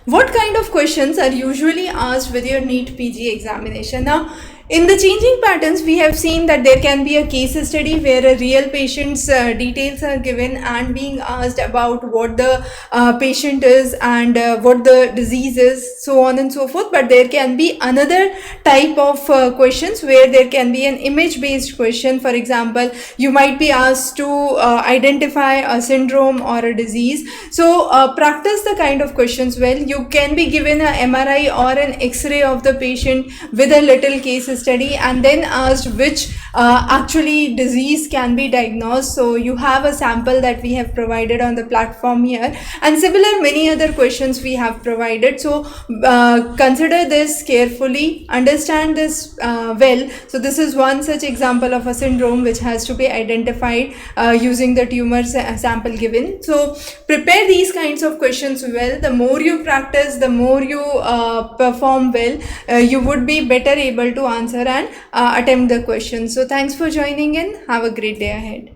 What kind of questions are usually asked with your NEET PG examination? Now, in the changing patterns, we have seen that there can be a case study where a real patient's details are given and being asked about what the patient is and what the disease is, so on and so forth. But there can be another type of questions where there can be an image based question. For example, you might be asked to identify a syndrome or a disease. So practice the kind of questions well. You can be given a MRI or an X-ray of the patient with a little case study and then asked which actually disease can be diagnosed. So you have a sample that we have provided on the platform here, and similar many other questions we have provided. So consider this carefully, understand this well. So this is one such example of a syndrome which has to be identified using the tumor sample given. So prepare these kinds of questions well. The more you practice, the more you perform well, you would be better able to answer and attempt the question. So thanks for joining in. Have a great day ahead.